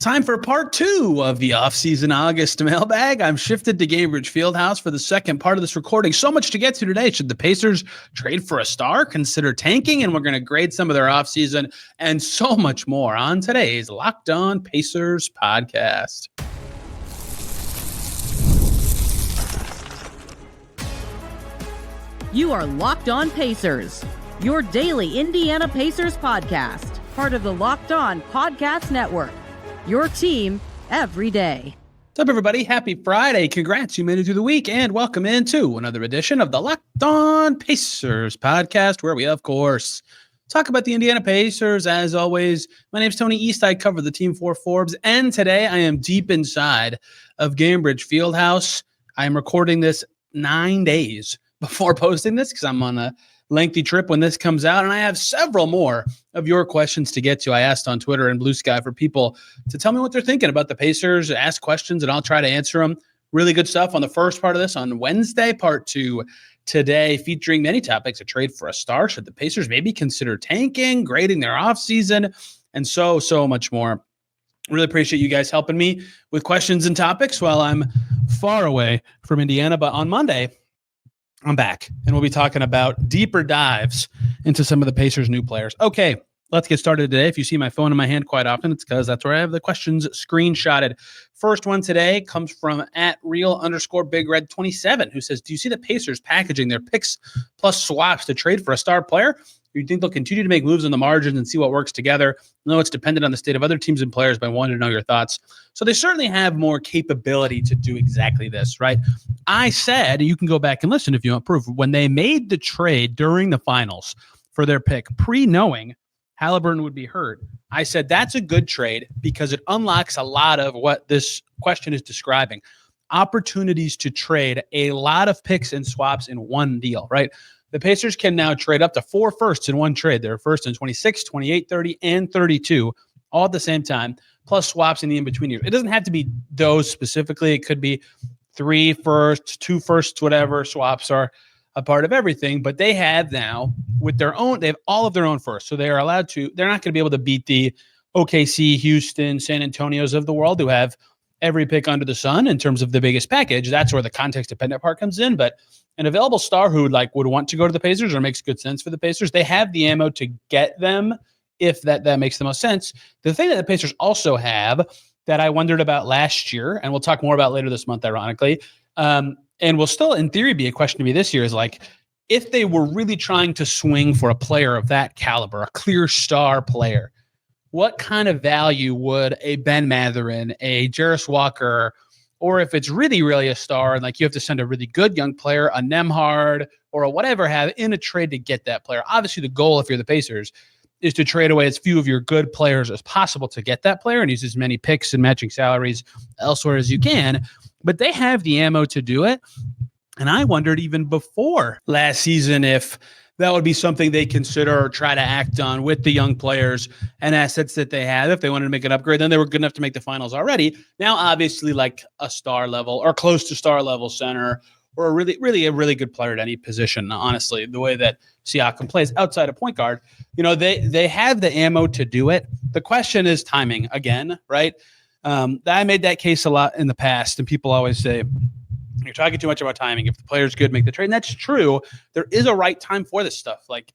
Time for part 2 of the Offseason August mailbag. I'm shifted to Gainbridge Fieldhouse for the second part of this recording. So much to get to today. Should the Pacers trade for a star, consider tanking? And we're going to grade some of their offseason and so much more on today's Locked On Pacers podcast. You are Locked On Pacers, your daily Indiana Pacers podcast, part of the Locked On Podcast Network. Your team every day. What's up, everybody? Happy Friday. Congrats. You made it through the week, and welcome into another edition of the Locked On Pacers podcast, where we, of course, talk about the Indiana Pacers. As always, my name's Tony East. I cover the team for Forbes, and today I am deep inside of Gainbridge Fieldhouse. I am recording this 9 days before posting this because I'm on a lengthy trip when this comes out, and I have several more of your questions to get to. I asked on Twitter and Blue Sky for people to tell me what they're thinking about the Pacers, ask questions, and I'll try to answer them. Really good stuff on the first part of this on Wednesday. Part 2 today, featuring many topics: a trade for a star, should the Pacers maybe consider tanking, grading their offseason, and so much more. Really appreciate you guys helping me with questions and topics while I'm far away from Indiana. But on Monday, I'm back, and we'll be talking about deeper dives into some of the Pacers' new players. Okay, let's get started today. If you see my phone in my hand quite often, it's because that's where I have the questions screenshotted. First one today comes from @real_bigred27, who says, do you see the Pacers packaging their picks plus swaps to trade for a star player? Do you think they'll continue to make moves on the margins and see what works together? I know it's dependent on the state of other teams and players, but I wanted to know your thoughts. So they certainly have more capability to do exactly this, right? I said, you can go back and listen if you want proof, when they made the trade during the finals for their pick, pre-knowing Haliburton would be hurt, I said that's a good trade because it unlocks a lot of what this question is describing. Opportunities to trade a lot of picks and swaps in one deal, right? The Pacers can now trade up to 4 firsts in one trade. They're first in 26, 28, 30, and 32, all at the same time, plus swaps in the in-between years. It doesn't have to be those specifically. It could be 3 firsts, 2 firsts, whatever. Swaps are a part of everything. But they have now, with their own, they have all of their own firsts. So they are allowed to, they're not going to be able to beat the OKC, Houston, San Antonios of the world who have every pick under the sun in terms of the biggest package. That's where the context-dependent part comes in. But an available star who would want to go to the Pacers or makes good sense for the Pacers, they have the ammo to get them if that makes the most sense. The thing that the Pacers also have that I wondered about last year, and we'll talk more about later this month, ironically, and will still, in theory, be a question to me this year, is like, if they were really trying to swing for a player of that caliber, a clear star player, what kind of value would a Ben Mathurin, a Jarris Walker, or if it's really, really a star and like you have to send a really good young player, a Nembhard or a whatever, have in a trade to get that player? Obviously, the goal, if you're the Pacers, is to trade away as few of your good players as possible to get that player and use as many picks and matching salaries elsewhere as you can. But they have the ammo to do it. And I wondered even before last season if that would be something they consider or try to act on with the young players and assets that they have. If they wanted to make an upgrade, then they were good enough to make the finals already. Now, obviously, like a star level or close to star level center or a really good player at any position, honestly, the way that Siakam plays outside of point guard, they have the ammo to do it. The question is timing again, right? I made that case a lot in the past, and people always say, you're talking too much about timing. If the player's good, make the trade. And that's true. There is a right time for this stuff. Like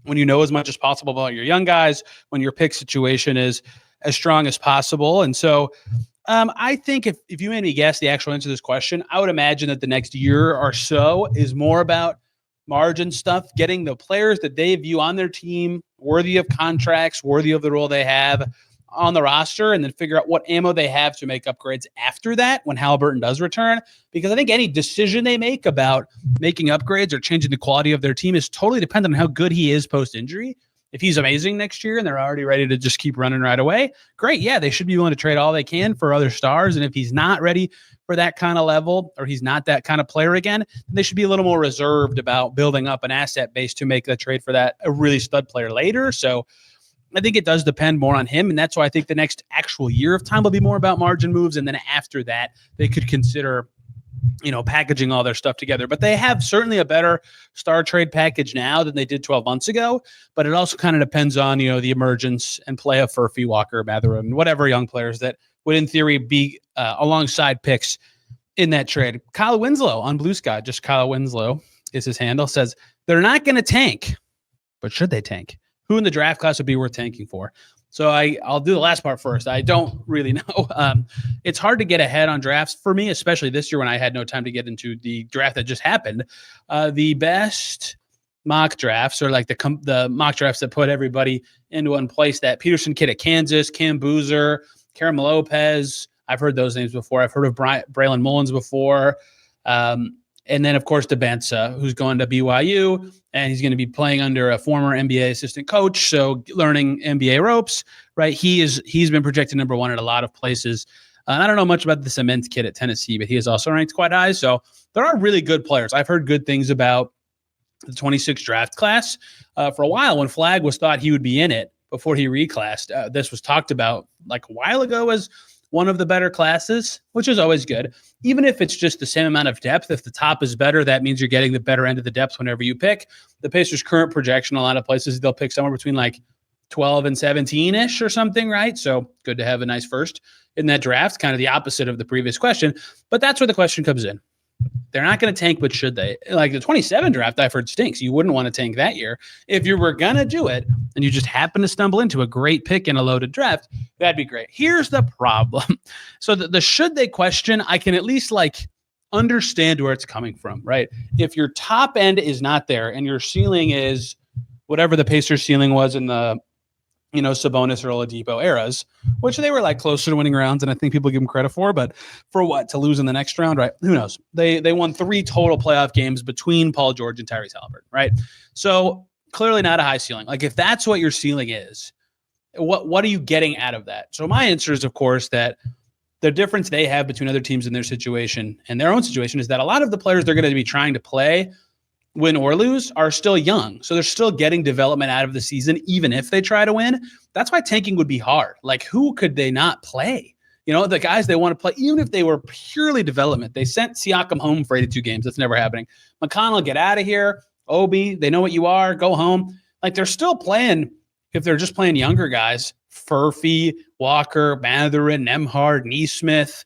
when you know as much as possible about your young guys, when your pick situation is as strong as possible. And so I think if you made me guess the actual answer to this question, I would imagine that the next year or so is more about margin stuff, getting the players that they view on their team worthy of contracts, worthy of the role they have on the roster, and then figure out what ammo they have to make upgrades after that when Haliburton does return. Because I think any decision they make about making upgrades or changing the quality of their team is totally dependent on how good he is post-injury. If he's amazing next year and they're already ready to just keep running right away, great. Yeah, they should be willing to trade all they can for other stars. And if he's not ready for that kind of level or he's not that kind of player again, they should be a little more reserved about building up an asset base to make that trade for that a really stud player later. So I think it does depend more on him, and that's why I think the next actual year of time will be more about margin moves, and then after that, they could consider packaging all their stuff together. But they have certainly a better star trade package now than they did 12 months ago. But it also kind of depends on, the emergence and play of Furphy, Walker, Mathurin, whatever young players that would in theory be alongside picks in that trade. Kyle Winslow on Blue Sky, just Kyle Winslow is his handle, says they're not going to tank, but should they tank? Who in the draft class would be worth tanking for? So I'll do the last part first. I don't really know. It's hard to get ahead on drafts for me, especially this year when I had no time to get into the draft that just happened. The best mock drafts are like the mock drafts that put everybody into one place. That Peterson kid at Kansas, Cam Boozer, Karam Lopez. I've heard those names before. I've heard of Braylon Mullins before. And then, of course, DeBenza, who's going to BYU, and he's going to be playing under a former NBA assistant coach, so learning NBA ropes, right? He's been projected number one at a lot of places. I don't know much about the Cement kid at Tennessee, but he is also ranked quite high. So there are really good players. I've heard good things about the 26 draft class. For a while, when Flagg was thought he would be in it before he reclassed, this was talked about like a while ago as one of the better classes, which is always good. Even if it's just the same amount of depth, if the top is better, that means you're getting the better end of the depth whenever you pick. The Pacers' current projection, a lot of places, they'll pick somewhere between like 12 and 17-ish or something, right? So good to have a nice first in that draft, kind of the opposite of the previous question. But that's where the question comes in. They're not going to tank, but should they? Like the 27 draft, I've heard stinks. You wouldn't want to tank that year. If you were going to do it and you just happen to stumble into a great pick in a loaded draft, that'd be great. Here's the problem. So the should they question, I can at least like understand where it's coming from, right? If your top end is not there and your ceiling is whatever the Pacers ceiling was in the Sabonis or Oladipo eras, which they were like closer to winning rounds, and I think people give them credit for, but for what? To lose in the next round, right? Who knows? They won 3 total playoff games between Paul George and Tyrese Haliburton, right? So clearly not a high ceiling. Like if that's what your ceiling is, what are you getting out of that? So my answer is, of course, that the difference they have between other teams in their situation and their own situation is that a lot of the players they're going to be trying to play, win or lose, are still young. So they're still getting development out of the season, even if they try to win. That's why tanking would be hard. Like, who could they not play? The guys they want to play, even if they were purely development. They sent Siakam home for 82 games. That's never happening. McConnell, get out of here. Obi, they know what you are. Go home. Like, they're still playing, if they're just playing younger guys, Furphy, Walker, Mathurin, Nembhard, Neesmith,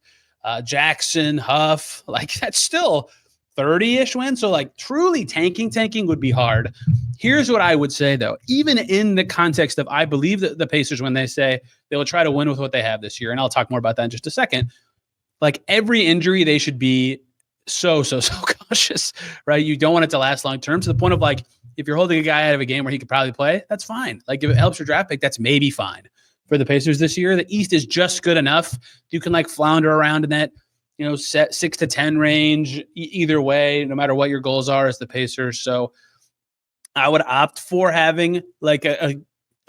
Jackson, Huff. Like, that's still 30-ish wins. So like truly tanking would be hard. Here's what I would say though, even in the context of, I believe that the Pacers, when they say they will try to win with what they have this year, and I'll talk more about that in just a second, like every injury, they should be so cautious, right? You don't want it to last long term, to the point of like, if you're holding a guy out of a game where he could probably play, that's fine. Like if it helps your draft pick, that's maybe fine for the Pacers this year. The East is just good enough. You can like flounder around in that, set 6 to 10 range either way, no matter what your goals are as the Pacers. So I would opt for having like a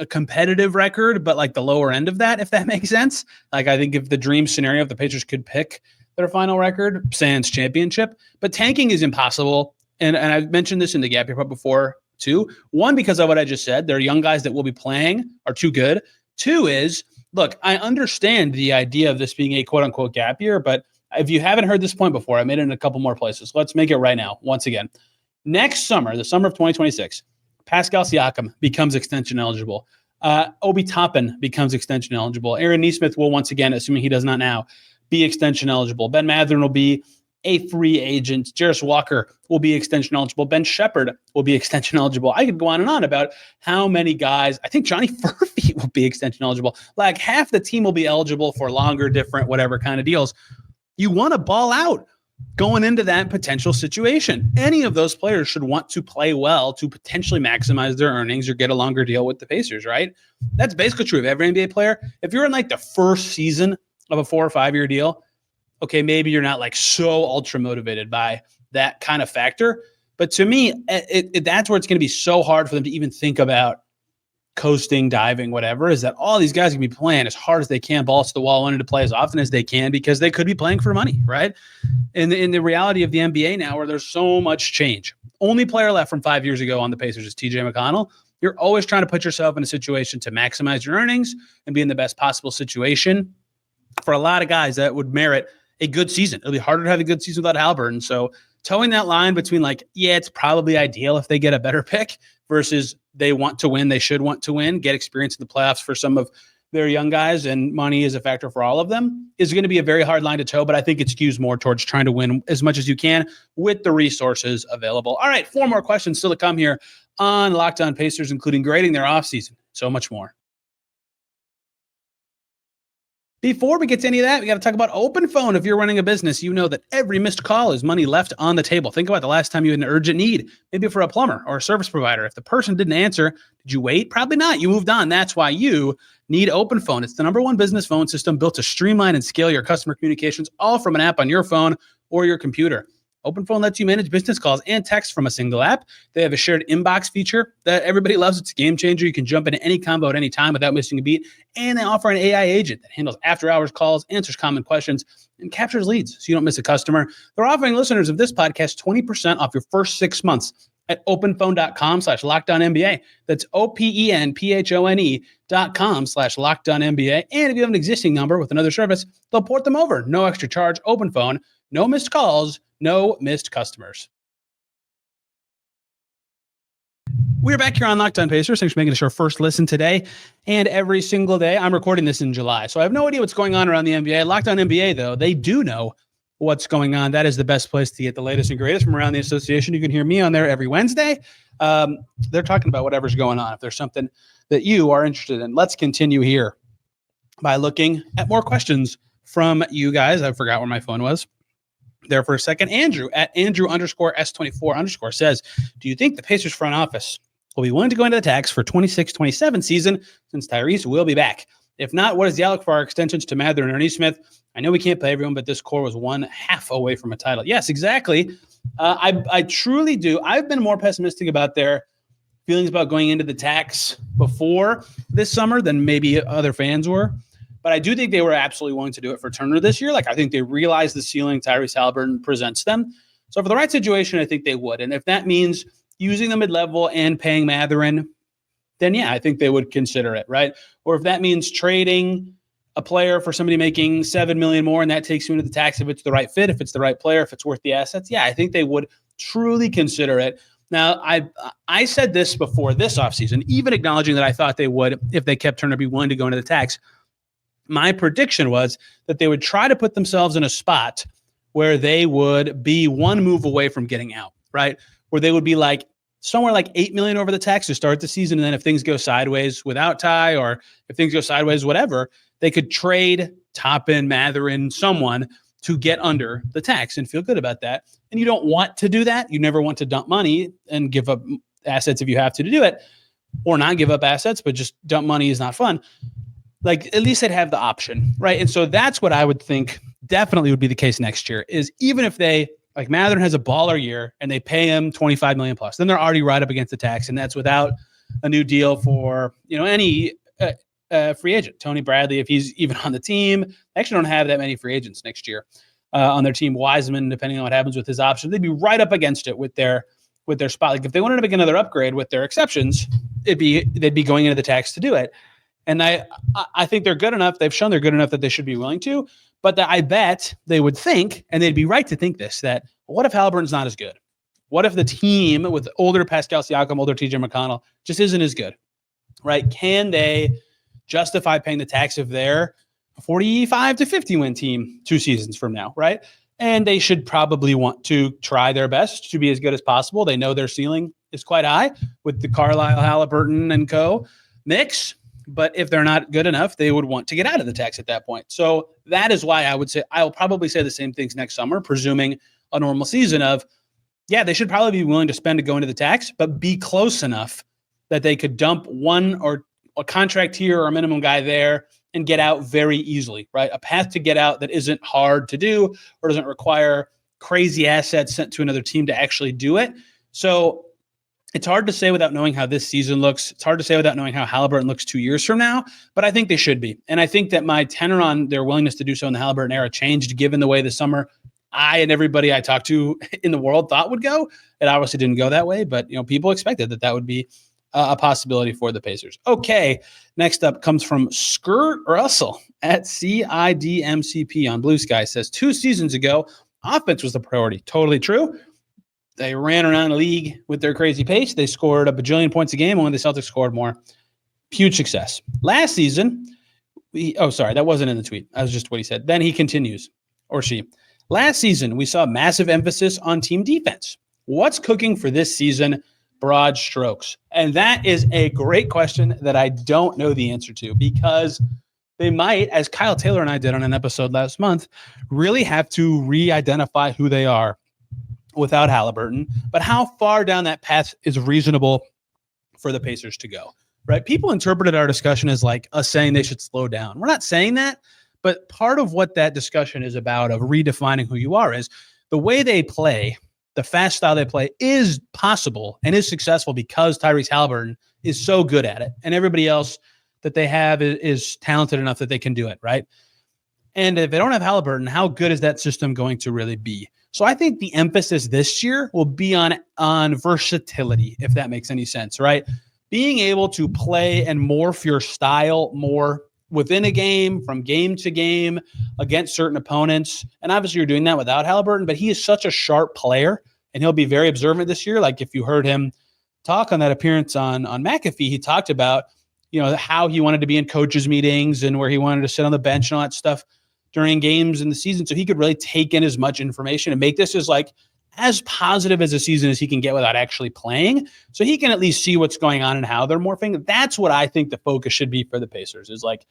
competitive record, but like the lower end of that, if that makes sense. Like I think if the dream scenario, if the Pacers could pick their final record, sans championship, but tanking is impossible. And I've mentioned this in the Gap Year Pod before too. One, because of what I just said, they're young guys that will be playing are too good. 2 is, look, I understand the idea of this being a quote unquote gap year, but if you haven't heard this point before, I made it in a couple more places. Let's make it right now. Once again, next summer, the summer of 2026, Pascal Siakam becomes extension eligible. Obi Toppin becomes extension eligible. Aaron Neesmith will once again, assuming he does not now, be extension eligible. Ben Mathurin will be a free agent. Jarris Walker will be extension eligible. Ben Shepherd will be extension eligible. I could go on and on about how many guys. I think Johnny Furphy will be extension eligible. Like half the team will be eligible for longer, different, whatever kind of deals. You want to ball out going into that potential situation. Any of those players should want to play well to potentially maximize their earnings or get a longer deal with the Pacers, right? That's basically true of every NBA player. If you're in like the first season of a 4 or 5 year deal, okay, maybe you're not like so ultra motivated by that kind of factor. But to me, that's where it's going to be so hard for them to even think about coasting, diving, whatever, is that all these guys can be playing as hard as they can, balls to the wall, wanting to play as often as they can because they could be playing for money, right? In the reality of the NBA now, where there's so much change, only player left from 5 years ago on the Pacers is TJ McConnell. You're always trying to put yourself in a situation to maximize your earnings and be in the best possible situation. For a lot of guys, that would merit a good season. It'll be harder to have a good season without Haliburton. So towing that line between like, yeah, it's probably ideal if they get a better pick versus they want to win, they should want to win, get experience in the playoffs for some of their young guys, and money is a factor for all of them, is going to be a very hard line to toe, but I think it skews more towards trying to win as much as you can with the resources available. All right, 4 more questions still to come here on Locked On Pacers, including grading their offseason. So much more. Before we get to any of that, we got to talk about Open Phone. If you're running a business, you know that every missed call is money left on the table. Think about the last time you had an urgent need, maybe for a plumber or a service provider. If the person didn't answer, did you wait? Probably not. You moved on. That's why you need Open Phone. It's the #1 business phone system built to streamline and scale your customer communications, all from an app on your phone or your computer. Open Phone lets you manage business calls and text from a single app. They have a shared inbox feature that everybody loves. It's a game changer. You can jump into any combo at any time without missing a beat. And they offer an AI agent that handles after-hours calls, answers common questions, and captures leads so you don't miss a customer. They're offering listeners of this podcast 20% off your first 6 months at openphone.com/LockedOnNBA. That's openphone.com/LockedOnNBA. And if you have an existing number with another service, they'll port them over. No extra charge. Open Phone. No missed calls. No missed customers. We're back here on Locked On Pacers. Thanks for making this your first listen today and every single day. I'm recording this in July, so I have no idea what's going on around the NBA. Locked On NBA, though, they do know what's going on. That is the best place to get the latest and greatest from around the association. You can hear me on there every Wednesday. They're talking about whatever's going on. If there's something that you are interested in, let's continue here by looking at more questions from you guys. I forgot where my phone was there for a second. Andrew at Andrew_S24_ says, do you think the Pacers front office will be willing to go into the tax for 26-27 season since Tyrese will be back? If not, what is the outlook for our extensions to Mathurin and Smith? I know we can't play everyone, but this core was 1/2 away from a title. Yes, exactly. I truly do. I've been more pessimistic about their feelings about going into the tax before this summer than maybe other fans were. But I do think they were absolutely willing to do it for Turner this year. Like, I think they realized the ceiling Tyrese Haliburton presents them. So for the right situation, I think they would. And if that means using the mid-level and paying Mathurin, then yeah, I think they would consider it, right? Or if that means trading a player for somebody making $7 million more and that takes you into the tax, if it's the right fit, if it's the right player, if it's worth the assets, yeah, I think they would truly consider it. Now, I said this before this offseason, even acknowledging that I thought they would, if they kept Turner, be willing to go into the tax. My prediction was that they would try to put themselves in a spot where they would be one move away from getting out, right? Where they would be like somewhere like $8 million over the tax to start the season. And then if things go sideways without Ty, or if things go sideways, whatever, they could trade Toppin, Mathurin, someone to get under the tax and feel good about that. And you don't want to do that. You never want to dump money and give up assets if you have to do it, or not give up assets, but just dump money is not fun. Like, at least they'd have the option, right? And so that's what I would think definitely would be the case next year, is even if they, like, Mathurin has a baller year and they pay him $25 million plus, then they're already right up against the tax. And that's without a new deal for, any free agent. Tony Bradley, if he's even on the team, they actually don't have that many free agents next year on their team. Wiseman, depending on what happens with his option, they'd be right up against it with their spot. Like, if they wanted to make another upgrade with their exceptions, they'd be going into the tax to do it. And I think they're good enough. They've shown they're good enough that they should be willing to. But I bet they would think, and they'd be right to think this, that what if Haliburton's not as good? What if the team with older Pascal Siakam, older TJ McConnell just isn't as good, right? Can they justify paying the tax if they're a 45 to 50 win team 2 seasons from now, right? And they should probably want to try their best to be as good as possible. They know their ceiling is quite high with the Carlisle, Haliburton, and co. mix. But if they're not good enough, they would want to get out of the tax at that point. So that is why I would say I'll probably say the same things next summer, presuming a normal season of, yeah, they should probably be willing to spend to go into the tax, but be close enough that they could dump one or a contract here or a minimum guy there and get out very easily, right? A path to get out that isn't hard to do or doesn't require crazy assets sent to another team to actually do it. So it's hard to say without knowing how this season looks. It's hard to say without knowing how Haliburton looks 2 years from now, but I think they should be. And I think that my tenor on their willingness to do so in the Haliburton era changed given the way the summer I and everybody I talked to in the world thought would go. It obviously didn't go that way, but people expected that would be a possibility for the Pacers. Okay, next up comes from Skirt Russell. at CIDMCP on Blue Sky says 2 seasons ago, offense was the priority. Totally true. They ran around the league with their crazy pace. They scored a bajillion points a game, and when the Celtics scored more, huge success. Last season, that wasn't in the tweet. That was just what he said. Then he continues, or she. Last season, we saw massive emphasis on team defense. What's cooking for this season? Broad strokes. And that is a great question that I don't know the answer to, because they might, as Kyle Taylor and I did on an episode last month, really have to re-identify who they are without Haliburton. But how far down that path is reasonable for the Pacers to go, right? People interpreted our discussion as like us saying they should slow down. We're not saying that, but part of what that discussion is about, of redefining who you are, is the way they play, the fast style they play, is possible and is successful because Tyrese Haliburton is so good at it, and everybody else that they have is talented enough that they can do it, right? And if they don't have Haliburton, how good is that system going to really be? So I think the emphasis this year will be on versatility, if that makes any sense, right? Being able to play and morph your style more within a game, from game to game, against certain opponents. And obviously you're doing that without Haliburton, but he is such a sharp player, and he'll be very observant this year. Like if you heard him talk on that appearance on McAfee, he talked about, how he wanted to be in coaches' meetings and where he wanted to sit on the bench and all that stuff during games in the season, so he could really take in as much information and make this as positive as a season as he can get without actually playing, so he can at least see what's going on and how they're morphing. That's what I think the focus should be for the Pacers, is like,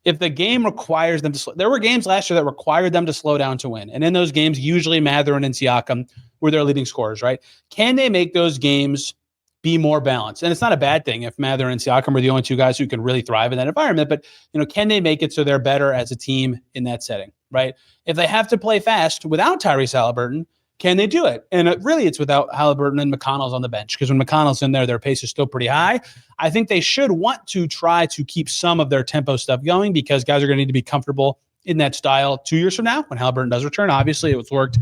if the game requires them to there were games last year that required them to slow down to win. And in those games, usually Mathurin and Siakam were their leading scorers, right? Can they make those games be more balanced? And it's not a bad thing if Mathurin and Siakam are the only two guys who can really thrive in that environment, but can they make it so they're better as a team in that setting, right? If they have to play fast without Tyrese Haliburton, can they do it? And it's without Haliburton and McConnell's on the bench, because when McConnell's in there, their pace is still pretty high. I think they should want to try to keep some of their tempo stuff going, because guys are going to need to be comfortable in that style 2 years from now when Haliburton does return. Obviously, it's worked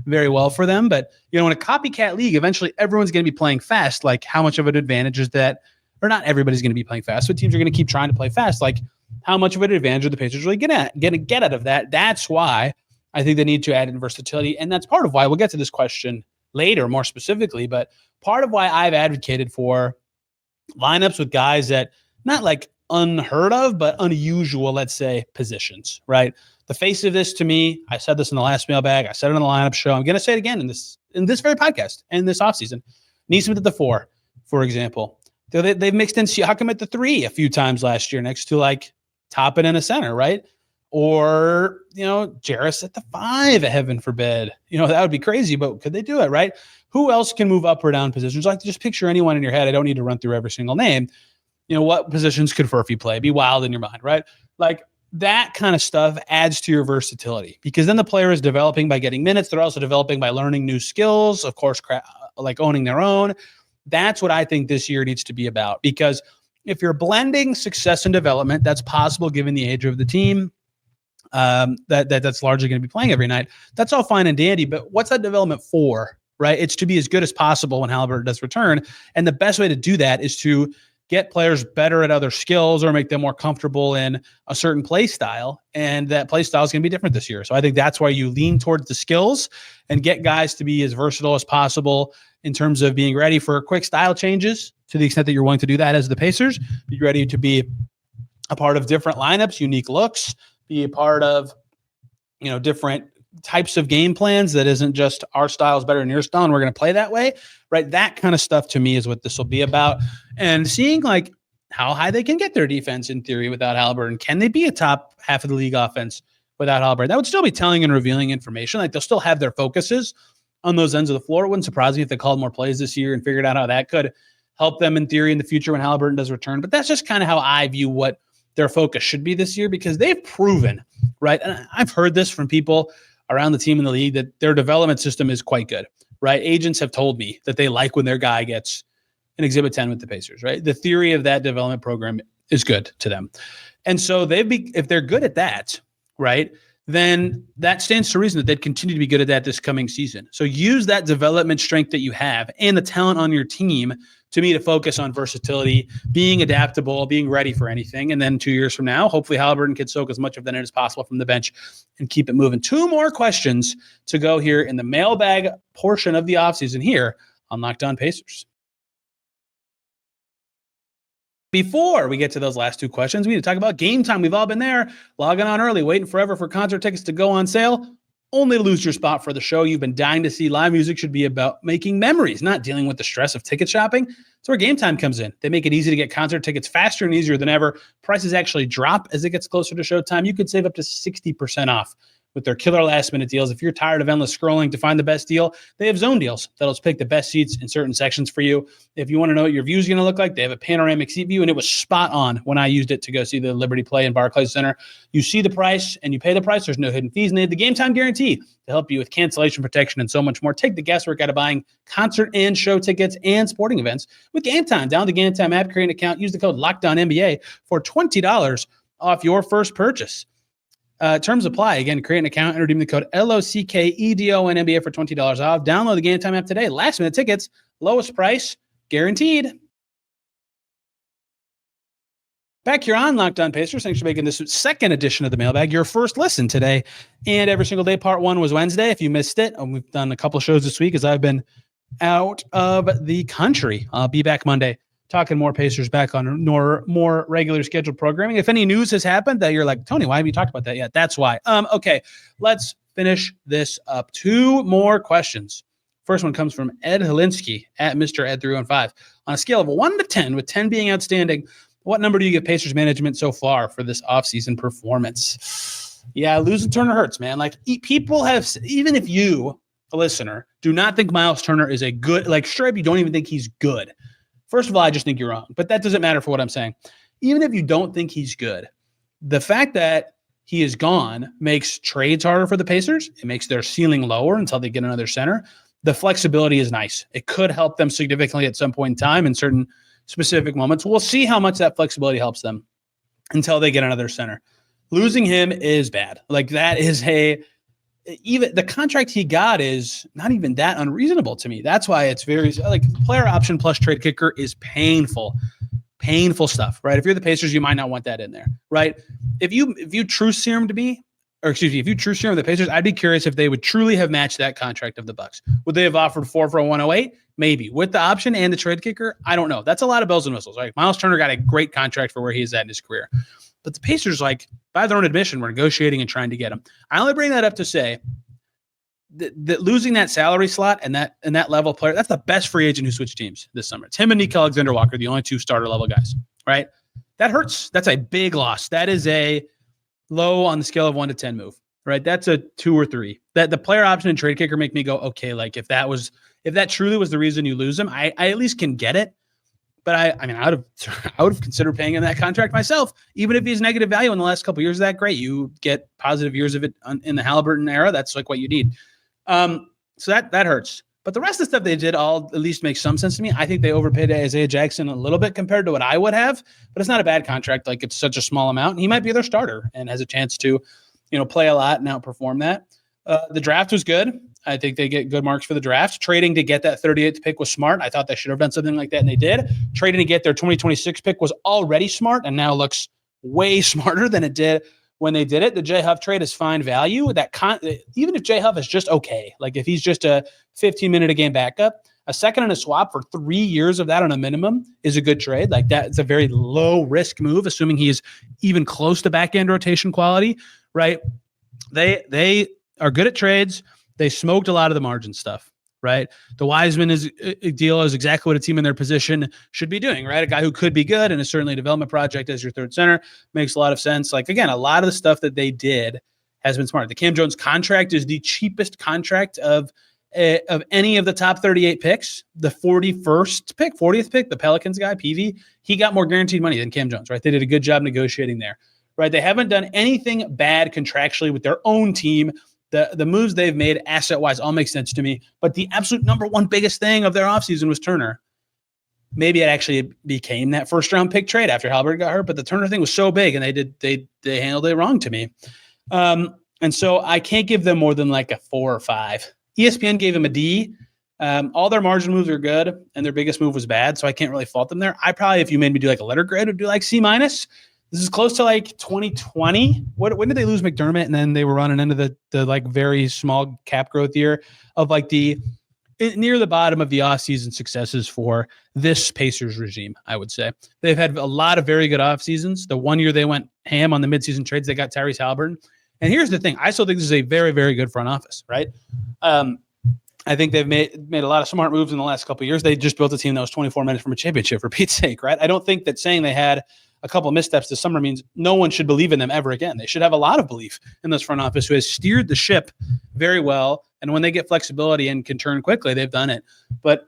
very well for them. But, in a copycat league, eventually everyone's going to be playing fast. Like, how much of an advantage is that? Or not everybody's going to be playing fast, but teams are going to keep trying to play fast. Like, how much of an advantage are the Pacers really going to get out of that? That's why I think they need to add in versatility. And that's part of why we'll get to this question later, more specifically, but part of why I've advocated for lineups with guys that not like unheard of, but unusual, let's say, positions, right? The face of this to me, I said this in the last mailbag, I said it on the lineup show, I'm going to say it again in this very podcast and this offseason. Neesmith at the 4, for example. They've mixed in Siakam at the 3 a few times last year next to like Toppin in a center, right? Or, Jarris at the 5, heaven forbid. That would be crazy, but could they do it, right? Who else can move up or down positions? Like, just picture anyone in your head. I don't need to run through every single name. What positions could Furphy play? Be wild in your mind, right? Like, that kind of stuff adds to your versatility, because then the player is developing by getting minutes. They're also developing by learning new skills, of course, like owning their own. That's what I think this year needs to be about, because if you're blending success and development, that's possible given the age of the team. That's largely going to be playing every night. That's all fine and dandy, but what's that development for, right? It's to be as good as possible when Haliburton does return. And the best way to do that is to get players better at other skills or make them more comfortable in a certain play style. And that play style is going to be different this year. So I think that's why you lean towards the skills and get guys to be as versatile as possible in terms of being ready for quick style changes, to the extent that you're willing to do that as the Pacers. Be ready to be a part of different lineups, unique looks, be a part of, different types of game plans that isn't just our style is better than your style and we're going to play that way, right? That kind of stuff to me is what this will be about. And seeing like how high they can get their defense in theory without Haliburton. Can they be a top half of the league offense without Haliburton? That would still be telling and revealing information. Like, they'll still have their focuses on those ends of the floor. It wouldn't surprise me if they called more plays this year and figured out how that could help them in theory in the future when Haliburton does return. But that's just kind of how I view what their focus should be this year, because they've proven, right? And I've heard this from people around the team in the league, that their development system is quite good, right? Agents have told me that they like when their guy gets an Exhibit 10 with the Pacers, right? The theory of that development program is good to them. And so if they're good at that, right, then that stands to reason that they'd continue to be good at that this coming season. So use that development strength that you have and the talent on your team to me to focus on versatility, being adaptable, being ready for anything. And then 2 years from now, hopefully Haliburton can soak as much of that in as possible from the bench and keep it moving. 2 more questions to go here in the mailbag portion of the offseason here on Locked On Pacers. Before we get to those last 2 questions, we need to talk about Game Time. We've all been there, logging on early, waiting forever for concert tickets to go on sale, only to lose your spot for the show you've been dying to see. Live music should be about making memories, not dealing with the stress of ticket shopping. That's where Game Time comes in. They make it easy to get concert tickets faster and easier than ever. Prices actually drop as it gets closer to showtime. You could save up to 60% off with their killer last-minute deals. If you're tired of endless scrolling to find the best deal, they have zone deals that'll pick the best seats in certain sections for you. If you want to know what your view is going to look like, they have a panoramic seat view, and it was spot on when I used it to go see the Liberty play in Barclays Center. You see the price, and you pay the price. There's no hidden fees, and they have the Game Time guarantee to help you with cancellation protection and so much more. Take the guesswork out of buying concert and show tickets and sporting events with Game Time. Download the Game Time app, create an account, use the code LOCKEDONNBA for $20 off your first purchase. Terms apply. Again, create an account and redeem the code LOCKEDONNBA for $20 off. Download the Game Time app today. Last minute tickets, lowest price guaranteed. Back here on Locked On Pacers. Thanks for making this second edition of the mailbag your first listen today and every single day. Part 1 was Wednesday. If you missed it, we've done a couple of shows this week as I've been out of the country. I'll be back Monday talking more Pacers back on more regular scheduled programming. If any news has happened that you're like, Tony, why have you talked about that yet? That's why. Okay, let's finish this up. 2 more questions. First one comes from Ed Helinsky at Mr. Ed 315. On a scale of 1 to 10, with 10 being outstanding, what number do you give Pacers management so far for this offseason performance? Yeah, losing Turner hurts, man. Like, people have, even if you, a listener, do not think Miles Turner is a good, like, straight up, you don't even think he's good. First of all, I just think you're wrong, but that doesn't matter for what I'm saying. Even if you don't think he's good, the fact that he is gone makes trades harder for the Pacers. It makes their ceiling lower until they get another center. The flexibility is nice. It could help them significantly at some point in time in certain specific moments. We'll see how much that flexibility helps them until they get another center. Losing him is bad. Like, that is even the contract he got is not even that unreasonable to me. That's why it's very, like, player option plus trade kicker is painful stuff, right? If you're the Pacers, you might not want that in there, right? If you true serum to me, or excuse me, if you true serum the Pacers, I'd be curious if they would truly have matched that contract of the Bucks. Would they have offered 4 for a 108? Maybe. With the option and the trade kicker, I don't know. That's a lot of bells and whistles, right? Miles Turner got a great contract for where he is at in his career. But the Pacers, like, by their own admission, were negotiating and trying to get him. I only bring that up to say that losing that salary slot and that level player, that's the best free agent who switched teams this summer. It's him and Nick Alexander-Walker, the only 2 starter level guys, right? That hurts. That's a big loss. That is a low on the scale of 1 to 10 move, right? That's a 2 or 3. That the player option and trade kicker make me go, okay, like, if that truly was the reason you lose him, I at least can get it. But I mean, I would have considered paying him that contract myself, even if he's negative value in the last couple of years. That great, you get positive years of it in the Haliburton era. That's like what you need. So that hurts. But the rest of the stuff they did all at least makes some sense to me. I think they overpaid Isaiah Jackson a little bit compared to what I would have, but it's not a bad contract. Like, it's such a small amount, and he might be their starter and has a chance to, play a lot and outperform that. The draft was good. I think they get good marks for the draft. Trading to get that 38th pick was smart. I thought they should have done something like that, and they did. Trading to get their 2026 pick was already smart and now looks way smarter than it did when they did it. The Jay Huff trade is fine value. Even if Jay Huff is just okay, like if he's just a 15-minute-a-game backup, a second and a swap for 3 years of that on a minimum is a good trade. Like, that's a very low-risk move, assuming he's even close to back-end rotation quality, right? They are good at trades. They smoked a lot of the margin stuff, right? The Wiseman deal is exactly what a team in their position should be doing, right? A guy who could be good and is certainly a development project as your third center makes a lot of sense. Like, again, a lot of the stuff that they did has been smart. The Cam Jones contract is the cheapest contract of any of the top 38 picks. The 40th pick, the Pelicans guy, PV, he got more guaranteed money than Cam Jones, right? They did a good job negotiating there, right? They haven't done anything bad contractually with their own team. The moves they've made asset-wise all make sense to me. But the absolute number one biggest thing of their offseason was Turner. Maybe it actually became that first-round pick trade after Haliburton got hurt, but the Turner thing was so big, and they handled it wrong to me. And so I can't give them more than like a 4 or 5. ESPN gave them a D. All their margin moves are good, and their biggest move was bad, so I can't really fault them there. I probably, if you made me do like a letter grade, would do like C-. This is close to like 2020. When did they lose McDermott, and then they were running into the like very small cap growth year of like near the bottom of the offseason successes for this Pacers regime, I would say. They've had a lot of very good off seasons. The one year they went ham on the midseason trades, they got Tyrese Haliburton. And here's the thing. I still think this is a very, very good front office, right? I think they've made a lot of smart moves in the last couple of years. They just built a team that was 24 minutes from a championship, for Pete's sake, right? I don't think that saying they had a couple of missteps this summer means no one should believe in them ever again. They should have a lot of belief in this front office, who has steered the ship very well. And when they get flexibility and can turn quickly, they've done it. But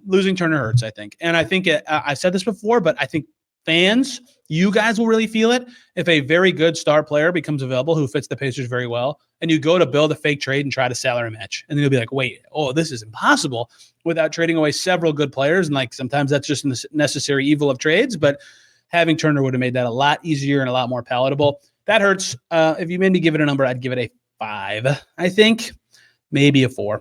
losing Turner hurts, I think. And I think I said this before, but I think fans, you guys will really feel it if a very good star player becomes available who fits the Pacers very well, and you go to build a fake trade and try to salary match. And then you'll be like, wait, this is impossible without trading away several good players. And like sometimes that's just a necessary evil of trades, but having Turner would have made that a lot easier and a lot more palatable. That hurts. If you made me give it a number, I'd give it a 5, I think, maybe a 4.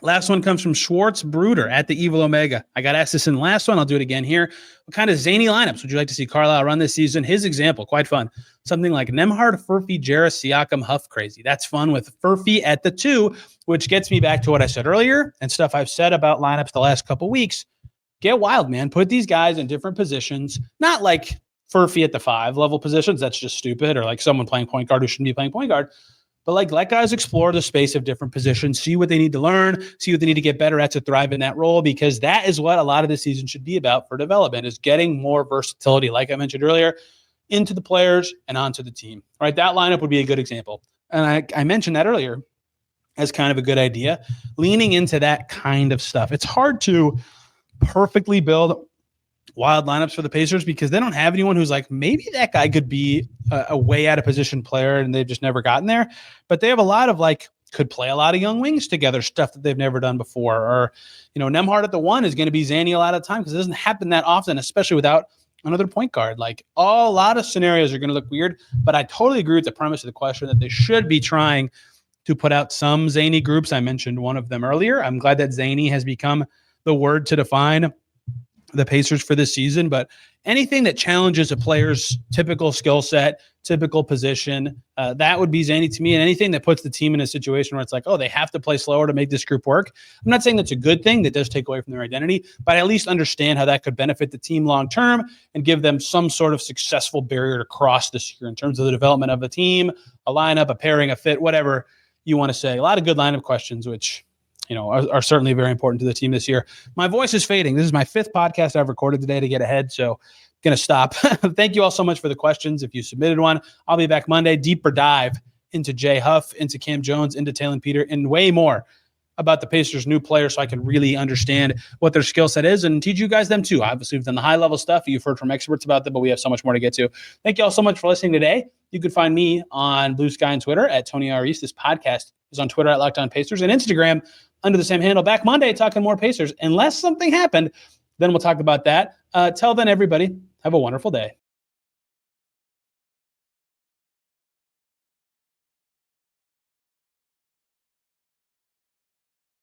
Last one comes from Schwartz Bruder at the Evil Omega. I got asked this in the last one. I'll do it again here. What kind of zany lineups would you like to see Carlisle run this season? His example, quite fun. Something like Nembhard, Furphy, Jarris, Siakam, Huff, crazy. That's fun with Furphy at the 2, which gets me back to what I said earlier and stuff I've said about lineups the last couple weeks. Get wild, man. Put these guys in different positions. Not like Furphy at the 5 level positions. That's just stupid. Or like someone playing point guard who shouldn't be playing point guard. But like, let guys explore the space of different positions, see what they need to learn, see what they need to get better at to thrive in that role, because that is what a lot of this season should be about for development, is getting more versatility, like I mentioned earlier, into the players and onto the team. Right? That lineup would be a good example. And I mentioned that earlier as kind of a good idea, leaning into that kind of stuff. It's hard to perfectly build wild lineups for the Pacers because they don't have anyone who's like, maybe that guy could be a way out of position player and they've just never gotten there. But they have a lot of like, could play a lot of young wings together, stuff that they've never done before. Or, Nembhard at the 1 is going to be Zanny a lot of time because it doesn't happen that often, especially without another point guard. Like a lot of scenarios are going to look weird, but I totally agree with the premise of the question that they should be trying to put out some zany groups. I mentioned one of them earlier. I'm glad that zany has become the word to define the Pacers for this season, but anything that challenges a player's typical skill set, typical position, that would be zany to me. And anything that puts the team in a situation where it's like, they have to play slower to make this group work. I'm not saying that's a good thing. That does take away from their identity, but I at least understand how that could benefit the team long-term and give them some sort of successful barrier to cross this year in terms of the development of a team, a lineup, a pairing, a fit, whatever you want to say. A lot of good lineup questions, which are certainly very important to the team this year. My voice is fading. This is my 5th podcast I've recorded today to get ahead, so going to stop. Thank you all so much for the questions. If you submitted one, I'll be back Monday. Deeper dive into Jay Huff, into Cam Jones, into Talon Peter, and way more about the Pacers' new players so I can really understand what their skill set is and teach you guys them too. Obviously, we've done the high-level stuff. You've heard from experts about them, but we have so much more to get to. Thank you all so much for listening today. You can find me on Blue Sky and Twitter at Tony R. East. This podcast is on Twitter at Locked On Pacers and Instagram under the same handle. Back Monday talking more Pacers. Unless something happened, then we'll talk about that. Till then, everybody, have a wonderful day.